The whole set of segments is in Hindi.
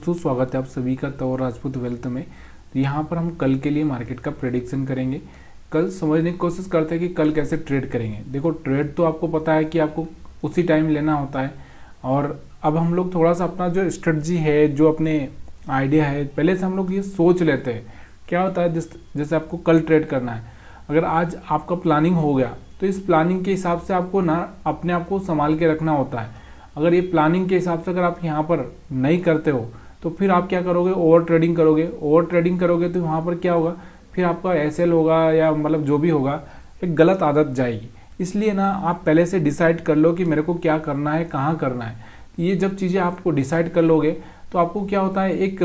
स्वागत है आप सभी का तौर राजपूत वेल्थ में। तो यहाँ पर हम कल के लिए मार्केट का प्रेडिक्शन करेंगे। कल समझने की कोशिश करते हैं कि कल कैसे ट्रेड करेंगे। देखो ट्रेड तो आपको पता है कि आपको उसी टाइम लेना होता है, और अब हम लोग थोड़ा सा अपना जो स्ट्रेटजी है, जो अपने आइडिया है, पहले से हम लोग ये सोच लेते हैं। क्या होता है, जैसे आपको कल ट्रेड करना है, अगर आज आपका प्लानिंग हो गया तो इस प्लानिंग के हिसाब से आपको ना अपने आप को संभाल के रखना होता है। अगर ये प्लानिंग के हिसाब से अगर आप यहाँ पर नहीं करते हो तो फिर आप क्या करोगे, ओवर ट्रेडिंग करोगे। ओवर ट्रेडिंग करोगे तो वहाँ पर क्या होगा, फिर आपका एसएल होगा या मतलब जो भी होगा, एक गलत आदत जाएगी। इसलिए ना आप पहले से डिसाइड कर लो कि मेरे को क्या करना है, कहाँ करना है। ये जब चीज़ें आपको डिसाइड कर लोगे तो आपको क्या होता है, एक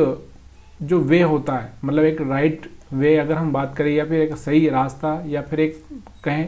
जो वे होता है, मतलब एक राइट वे अगर हम बात करें, या फिर एक सही रास्ता, या फिर एक कहें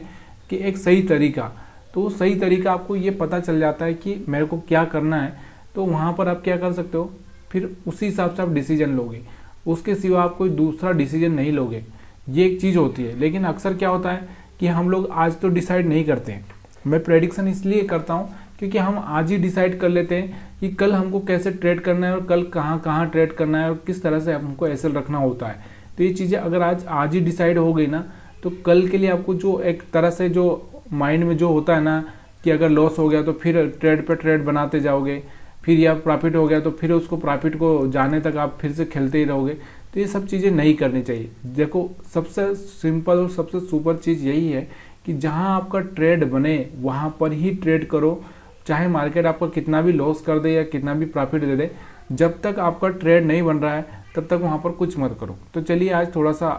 कि एक सही तरीका, तो सही तरीका आपको ये पता चल जाता है कि मेरे को क्या करना है। तो वहाँ पर आप क्या कर सकते हो, फिर उसी हिसाब से आप डिसीजन लोगे। उसके सिवा आप कोई दूसरा डिसीजन नहीं लोगे। ये एक चीज़ होती है। लेकिन अक्सर क्या होता है कि हम लोग आज तो डिसाइड नहीं करते हैं। मैं प्रेडिक्शन इसलिए करता हूँ क्योंकि हम आज ही डिसाइड कर लेते हैं कि कल हमको कैसे ट्रेड करना है, और कल कहाँ कहाँ ट्रेड करना है, और किस तरह से हमको एसएल रखना होता है। तो ये चीज़ें अगर आज ही डिसाइड हो गई ना, तो कल के लिए आपको जो एक तरह से जो माइंड में जो होता है ना कि अगर लॉस हो गया तो फिर ट्रेड पे ट्रेड बनाते जाओगे, फिर या प्रॉफिट हो गया तो फिर उसको प्रॉफिट को जाने तक आप फिर से खेलते ही रहोगे। तो ये सब चीज़ें नहीं करनी चाहिए। देखो सबसे सिंपल और सबसे सुपर चीज़ यही है कि जहाँ आपका ट्रेड बने वहाँ पर ही ट्रेड करो। चाहे मार्केट आपको कितना भी लॉस कर दे या कितना भी प्रॉफिट दे दे, जब तक आपका ट्रेड नहीं बन रहा है तब तक वहाँ पर कुछ मत करो। तो चलिए आज थोड़ा सा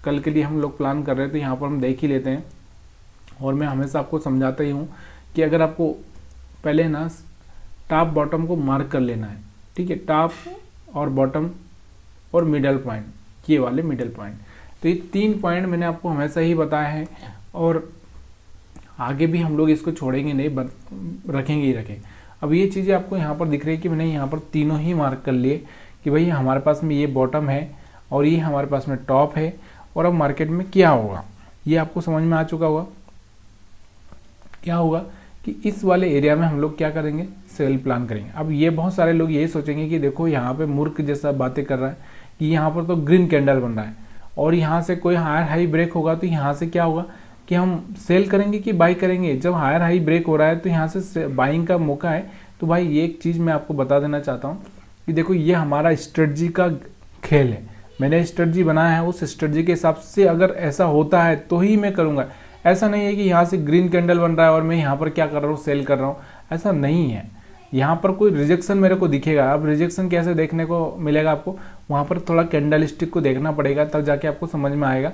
कल के लिए हम लोग प्लान कर रहे थे, यहाँ पर हम देख ही लेते हैं। और मैं हमेशा आपको समझाता ही हूँ कि अगर आपको पहले ना टॉप बॉटम को मार्क कर लेना है, ठीक है, टॉप और बॉटम और मिडल पॉइंट, ये वाले मिडल पॉइंट। तो ये 3 पॉइंट मैंने आपको हमेशा ही बताया है, और आगे भी हम लोग इसको छोड़ेंगे नहीं, रखेंगे ही रखेंगे। अब ये चीज़ें आपको यहाँ पर दिख रही है कि मैंने यहाँ पर तीनों ही मार्क कर लिए कि भाई हमारे पास में ये बॉटम है और ये हमारे पास में टॉप है, और अब मार्केट में क्या होगा ये आपको समझ में आ चुका होगा। क्या होगा कि इस वाले एरिया में हम लोग क्या करेंगे, सेल प्लान करेंगे। अब ये बहुत सारे लोग यही सोचेंगे कि देखो यहाँ पे मूर्ख जैसा बातें कर रहा है कि यहाँ पर तो ग्रीन कैंडल बन रहा है, और यहाँ से कोई हायर हाई ब्रेक होगा तो यहाँ से क्या होगा कि हम सेल करेंगे कि बाई करेंगे। जब हायर हाई ब्रेक हो रहा है तो यहाँ से बाइंग का मौका है। तो भाई ये एक चीज़ मैं आपको बता देना चाहता हूँ कि देखो ये हमारा स्ट्रेटजी का खेल है। मैंने स्ट्रेटजी बनाया है, उस स्ट्रेटजी के हिसाब से अगर ऐसा होता है तो ही मैं करूँगा। ऐसा नहीं है कि यहाँ से ग्रीन कैंडल बन रहा है और मैं यहाँ पर क्या कर रहा हूँ, सेल कर रहा हूँ, ऐसा नहीं है। यहाँ पर कोई रिजेक्शन मेरे को दिखेगा। अब रिजेक्शन कैसे देखने को मिलेगा आपको, वहाँ पर थोड़ा कैंडल स्टिक को देखना पड़ेगा, तब जाके आपको समझ में आएगा।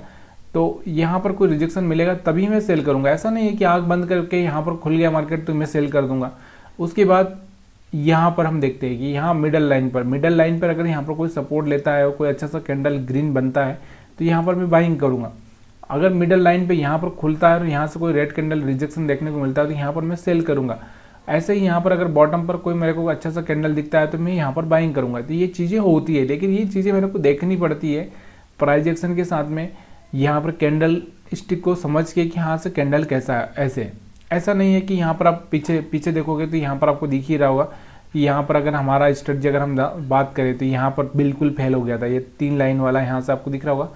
तो यहाँ पर कोई रिजेक्शन मिलेगा तभी मैं सेल करूँगा। ऐसा नहीं है कि आँख बंद करके यहाँ पर खुल गया मार्केट तो मैं सेल कर दूंगा। उसके बाद यहाँ पर हम देखते हैं कि यहाँ मिडल लाइन पर अगर यहाँ पर कोई सपोर्ट लेता है और कोई अच्छा सा कैंडल ग्रीन बनता है तो यहाँ पर मैं बाइंग करूँगा। अगर मिडल लाइन पे यहाँ पर खुलता है और यहाँ से कोई रेड कैंडल रिजेक्शन देखने को मिलता है तो यहाँ पर मैं सेल करूँगा। ऐसे ही यहाँ पर अगर बॉटम पर कोई मेरे को अच्छा सा कैंडल दिखता है तो मैं यहाँ पर बाइंग करूँगा। तो ये चीज़ें होती है, लेकिन ये चीज़ें मेरे को देखनी पड़ती है प्राइस एक्शन के साथ में। यहाँ पर कैंडल स्टिक को समझ के कि हाँ से कैंडल कैसा है। ऐसा नहीं है कि यहाँ पर आप पीछे देखोगे तो यहाँ पर आपको दिख ही रहा होगा कि यहाँ पर अगर हमारा स्ट्रेटजी अगर हम बात करें तो यहाँ पर बिल्कुल फेल हो गया था। ये 3 लाइन वाला यहाँ से आपको दिख रहा होगा,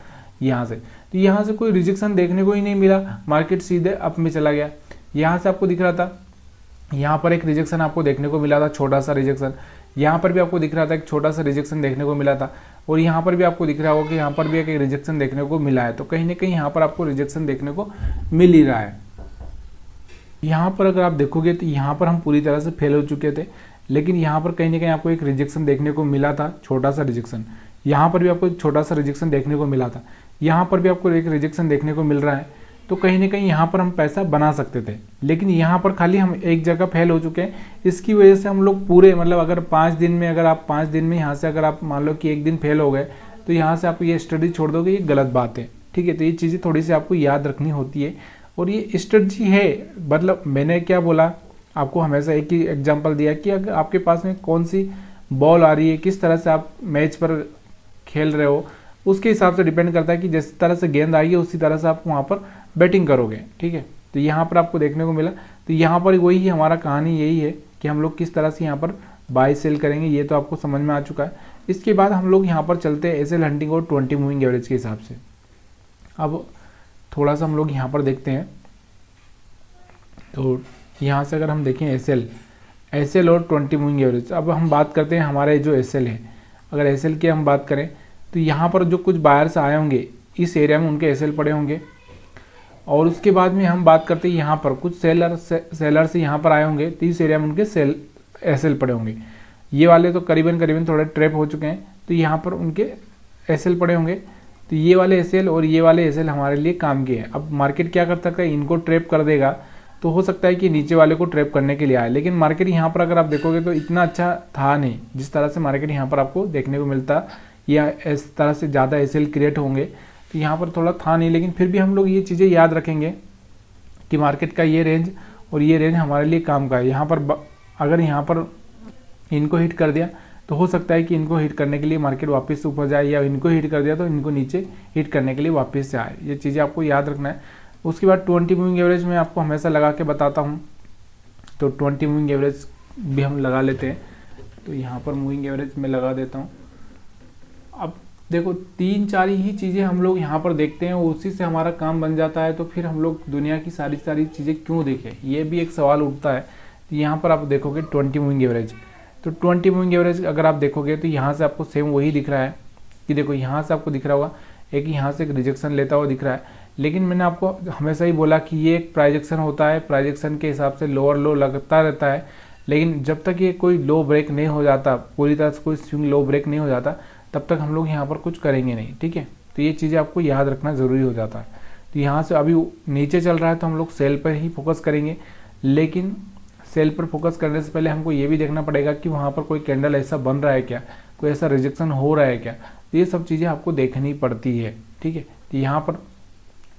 यहाँ से, तो यहाँ से कोई रिजेक्शन देखने को ही नहीं मिला, मार्केट सीधे अप में चला गया। यहाँ से आपको दिख रहा था, यहाँ पर एक रिजेक्शन आपको देखने को मिला था, छोटा सा रिजेक्शन। यहाँ पर भी आपको दिख रहा था एक छोटा सा रिजेक्शन देखने को मिला था, और यहाँ पर भी आपको दिख रहा होगा कि यहाँ पर भी एक रिजेक्शन देखने को मिला है। तो कहीं ना कहीं यहाँ पर आपको रिजेक्शन देखने को मिल ही रहा है। यहाँ पर अगर आप देखोगे तो यहाँ पर हम पूरी तरह से फेल हो चुके थे, लेकिन यहाँ पर कहीं ना कहीं आपको एक रिजेक्शन देखने को मिला था, छोटा सा रिजेक्शन। यहाँ पर भी आपको एक छोटा सा रिजेक्शन देखने को मिला था, यहाँ पर भी आपको एक रिजेक्शन देखने को मिल रहा है। तो कहीं ना कहीं यहाँ पर हम पैसा बना सकते थे, लेकिन यहाँ पर खाली हम एक जगह फेल हो चुके हैं। इसकी वजह से हम लोग पूरे मतलब अगर 5 दिन में, अगर आप 5 दिन में यहाँ से अगर आप मान लो कि एक दिन फेल हो गए तो यहाँ से आप ये स्ट्रेटजी छोड़ दोगे, ये गलत बात है, ठीक है। तो ये चीज़ें थोड़ी सी आपको याद रखनी होती है, और ये स्ट्रेटजी है। मतलब मैंने क्या बोला आपको, हमेशा एक ही एग्जाम्पल दिया कि अगर आपके पास में कौन सी बॉल आ रही है, किस तरह से आप मैच पर खेल रहे हो, उसके हिसाब से डिपेंड करता है कि जिस तरह से गेंद आई है उसी तरह से आप वहाँ पर बैटिंग करोगे, ठीक है। तो यहाँ पर आपको देखने को मिला, तो यहाँ पर वही है हमारा कहानी, यही है कि हम लोग किस तरह से यहाँ पर बाय सेल करेंगे, ये तो आपको समझ में आ चुका है। इसके बाद हम लोग यहाँ पर चलते हैं एसएल हंटिंग और 20 मूविंग एवरेज के हिसाब से। अब थोड़ा सा हम लोग यहाँ पर देखते हैं, तो यहाँ से अगर हम देखें एसएल और 20 मूविंग एवरेज। अब हम बात करते हैं हमारे जो एसएल है, अगर एसएल की हम बात करें तो यहाँ पर जो कुछ बायर्स आए होंगे इस एरिया में उनके एसएल पड़े होंगे, और उसके बाद में हम बात करते हैं यहाँ पर कुछ सेलर्स यहाँ पर आए होंगे तो इस एरिया में उनके एसएल पड़े होंगे। ये वाले तो करीबन थोड़े ट्रैप हो चुके हैं, तो यहाँ पर उनके एसएल पड़े होंगे। तो ये वाले एसएल और ये वाले एसएल हमारे लिए काम के हैं। अब मार्केट क्या कर सकता है, इनको ट्रैप कर देगा तो हो सकता है कि नीचे वाले को ट्रैप करने के लिए आए, लेकिन मार्केट यहाँ पर अगर आप देखोगे तो इतना अच्छा था नहीं जिस तरह से मार्केट यहाँ पर आपको देखने को मिलता, या इस तरह से ज़्यादा एसएल क्रिएट होंगे, तो यहाँ पर थोड़ा था नहीं। लेकिन फिर भी हम लोग ये चीज़ें याद रखेंगे कि मार्केट का ये रेंज और ये रेंज हमारे लिए काम का है। यहाँ पर अगर यहाँ पर इनको हिट कर दिया तो हो सकता है कि इनको हिट करने के लिए मार्केट वापस से ऊपर जाए, या इनको हिट कर दिया तो इनको नीचे हिट करने के लिए वापस से आए। ये चीज़ें आपको याद रखना है। उसके बाद 20 मूविंग एवरेज में आपको हमेशा लगा के बताता हूँ, तो 20 मूविंग एवरेज भी हम लगा लेते हैं। तो यहाँ पर मूविंग एवरेज में लगा देता हूँ। अब देखो 3-4 ही चीज़ें हम लोग यहाँ पर देखते हैं, उसी से हमारा काम बन जाता है, तो फिर हम लोग दुनिया की सारी चीज़ें क्यों देखें, ये भी एक सवाल उठता है। तो यहाँ पर आप देखोगे 20 मूविंग एवरेज, तो 20 मूविंग एवरेज अगर आप देखोगे तो यहाँ से आपको सेम वही दिख रहा है कि देखो यहाँ से आपको दिख रहा होगा एक यहाँ से एक रिजेक्शन लेता हुआ दिख रहा है। लेकिन मैंने आपको हमेशा ही बोला कि ये एक प्राइजेक्शन होता है, प्राइजेक्शन के हिसाब से लोअर लो लगता रहता है, लेकिन जब तक ये कोई लो ब्रेक नहीं हो जाता, पूरी तरह से कोई स्विंग लो ब्रेक नहीं हो जाता, तब तक हम लोग यहाँ पर कुछ करेंगे नहीं, ठीक है। तो ये चीज़ें आपको याद रखना ज़रूरी हो जाता है। तो यहाँ से अभी नीचे चल रहा है तो हम लोग सेल पर ही फोकस करेंगे, लेकिन सेल पर फोकस करने से पहले हमको ये भी देखना पड़ेगा कि वहाँ पर कोई कैंडल ऐसा बन रहा है क्या, कोई ऐसा रिजेक्शन हो रहा है क्या, तो ये सब चीज़ें आपको देखनी पड़ती है, ठीक है। तो यहाँ पर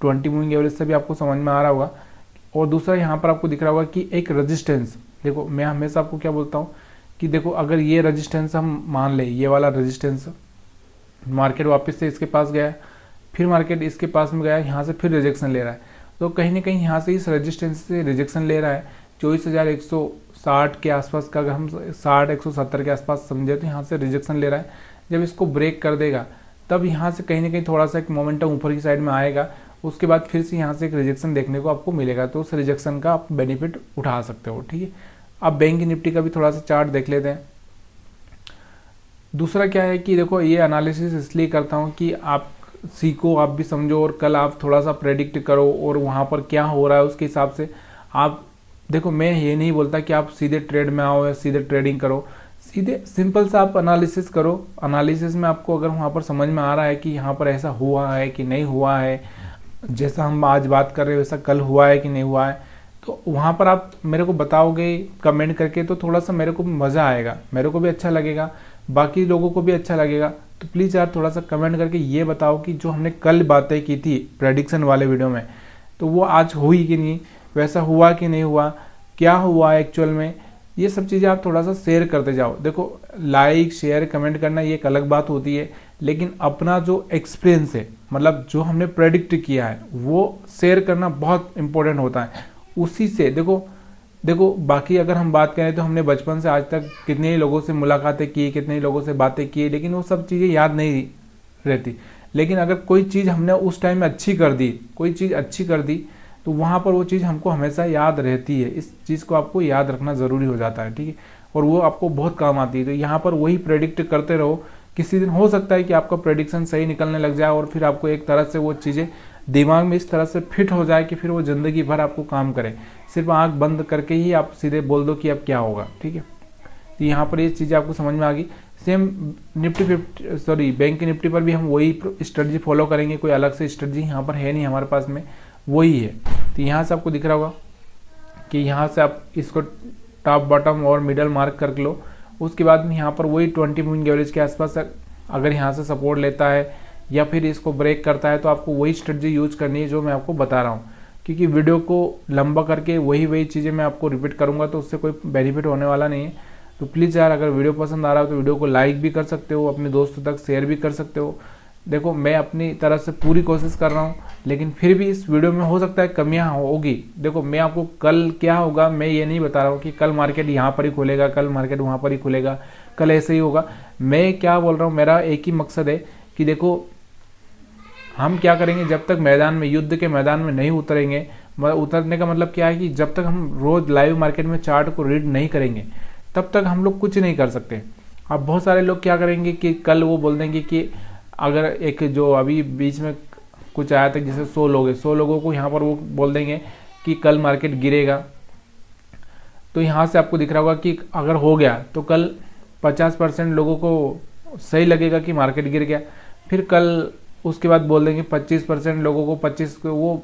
20 मूविंग एवरेज से भी आपको समझ में आ रहा होगा। और दूसरा यहाँ पर आपको दिख रहा होगा कि एक रेजिस्टेंस, देखो मैं हमेशा आपको क्या बोलता हूँ कि देखो अगर ये रेजिस्टेंस हम मान लें, ये वाला रेजिस्टेंस, मार्केट वापस से इसके पास गया, फिर मार्केट इसके पास में गया, यहाँ से फिर रिजेक्शन ले रहा है, तो कहीं ना कहीं यहाँ से इस रेजिस्टेंस से रिजेक्शन ले रहा है 24,160 के आसपास का, अगर हम 60-170 के आसपास समझे तो यहाँ से रिजेक्शन ले रहा है। जब इसको ब्रेक कर देगा तब यहाँ से कहीं ना कहीं थोड़ा सा एक मोमेंटम ऊपर की साइड में आएगा, उसके बाद फिर से यहाँ से एक रिजेक्शन देखने को आपको मिलेगा, तो उस रिजेक्शन का आप बेनिफिट उठा सकते हो, ठीक है। अब बैंक निफ्टी का भी थोड़ा सा चार्ट देख लेते हैं। दूसरा क्या है कि देखो ये एनालिसिस इसलिए करता हूँ कि आप सीखो, आप भी समझो, और कल आप थोड़ा सा प्रेडिक्ट करो और वहाँ पर क्या हो रहा है उसके हिसाब से आप देखो। मैं ये नहीं बोलता कि आप सीधे ट्रेड में आओ या सीधे ट्रेडिंग करो, सीधे सिंपल सा आप एनालिसिस करो। एनालिसिस में आपको अगर वहाँ पर समझ में आ रहा है कि यहाँ पर ऐसा हुआ है कि नहीं हुआ है, जैसा हम आज बात कर रहे हैं वैसा कल हुआ है कि नहीं हुआ है, तो वहाँ पर आप मेरे को बताओगे कमेंट करके, तो थोड़ा सा मेरे को मज़ा आएगा, मेरे को भी अच्छा लगेगा, बाकी लोगों को भी अच्छा लगेगा। तो प्लीज़ यार थोड़ा सा कमेंट करके ये बताओ कि जो हमने कल बातें की थी प्रेडिक्शन वाले वीडियो में, तो वो आज हुई कि नहीं, वैसा हुआ कि नहीं हुआ, क्या हुआ एक्चुअल में, ये सब चीज़ें आप थोड़ा सा शेयर करते जाओ। देखो लाइक शेयर कमेंट करना ये एक अलग बात होती है, लेकिन अपना जो एक्सपीरियंस है, मतलब जो हमने प्रेडिक्ट किया है, वो शेयर करना बहुत इंपॉर्टेंट होता है। उसी से देखो बाकी अगर हम बात करें तो हमने बचपन से आज तक कितने ही लोगों से मुलाकातें की, कितने ही लोगों से बातें की, लेकिन वो सब चीज़ें याद नहीं रहती। लेकिन अगर कोई चीज़ हमने उस टाइम में अच्छी कर दी, कोई चीज़ अच्छी कर दी, तो वहाँ पर वो चीज़ हमको हमेशा याद रहती है। इस चीज़ को आपको याद रखना ज़रूरी हो जाता है, ठीक है, और वो आपको बहुत काम आती है। तो यहाँ पर वही प्रेडिक्ट करते रहो, किसी दिन हो सकता है कि आपका प्रेडिक्शन सही निकलने लग जाए और फिर आपको एक तरह से वो चीज़ें दिमाग में इस तरह से फिट हो जाए कि फिर वो ज़िंदगी भर आपको काम करे। सिर्फ आंख बंद करके ही आप सीधे बोल दो कि अब क्या होगा, ठीक है। तो यहाँ पर ये चीज़ें आपको समझ में आ गई। सेम बैंक निफ्टी पर भी हम वही स्ट्रेटजी फॉलो करेंगे, कोई अलग से स्ट्रेटजी यहाँ पर है नहीं हमारे पास में, वही है। तो यहाँ से आपको दिख रहा होगा कि यहाँ से आप इसको टॉप बॉटम और मिडल मार्क कर लो। उसके बाद में यहाँ पर वही 20 मूविंग एवरेज के आसपास अगर यहाँ से सपोर्ट लेता है या फिर इसको ब्रेक करता है, तो आपको वही स्ट्रेटजी यूज करनी है जो मैं आपको बता रहा हूँ। क्योंकि वीडियो को लंबा करके वही चीज़ें मैं आपको रिपीट करूँगा तो उससे कोई बेनिफिट होने वाला नहीं है। तो प्लीज़ यार अगर वीडियो पसंद आ रहा हो तो वीडियो को लाइक भी कर सकते हो, अपने दोस्तों तक शेयर भी कर सकते हो, देखो मैं अपनी तरफ से पूरी कोशिश कर रहा हूँ, लेकिन फिर भी इस वीडियो में हो सकता है कमियां होगी। देखो मैं आपको कल क्या होगा मैं ये नहीं बता रहा हूँ कि कल मार्केट यहाँ पर ही खुलेगा, कल मार्केट वहाँ पर ही खुलेगा, कल ऐसे ही होगा। मैं क्या बोल रहा हूँ, मेरा एक ही मकसद है कि देखो हम क्या करेंगे, जब तक मैदान में, युद्ध के मैदान में नहीं उतरेंगे, उतरने का मतलब क्या है कि जब तक हम रोज लाइव मार्केट में चार्ट को रीड नहीं करेंगे तब तक हम लोग कुछ नहीं कर सकते। अब बहुत सारे लोग क्या करेंगे कि कल वो बोल देंगे कि अगर एक जो अभी बीच में कुछ आया था जैसे 100 लोग है, 100 लोगों को यहाँ पर वो बोल देंगे कि कल मार्केट गिरेगा, तो यहाँ से आपको दिख रहा होगा कि अगर हो गया तो कल 50% लोगों को सही लगेगा कि मार्केट गिर गया। फिर कल उसके बाद बोल देंगे 25% लोगों को, 25 को वो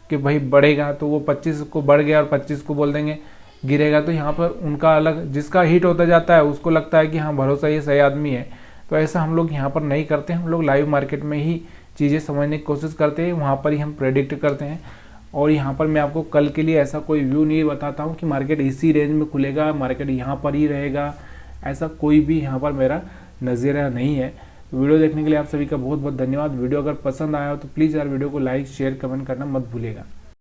कि भाई बढ़ेगा, तो वो 25 को बढ़ गया और 25 को बोल देंगे गिरेगा। तो यहाँ पर उनका अलग, जिसका हिट होता जाता है उसको लगता है कि हाँ भरोसा ये सही आदमी है। तो ऐसा हम लोग यहाँ पर नहीं करते, हम लोग लाइव मार्केट में ही चीज़ें समझने की कोशिश करते हैं, वहाँ पर ही हम प्रेडिक्ट करते हैं। और यहाँ पर मैं आपको कल के लिए ऐसा कोई व्यू नहीं बताता हूँ कि मार्केट इसी रेंज में खुलेगा, मार्केट यहाँ पर ही रहेगा, ऐसा कोई भी यहाँ पर मेरा नज़रिया नहीं है। वीडियो देखने के लिए आप सभी का बहुत बहुत धन्यवाद। वीडियो अगर पसंद आया हो तो प्लीज़ यार वीडियो को लाइक शेयर कमेंट करना मत भूलिएगा।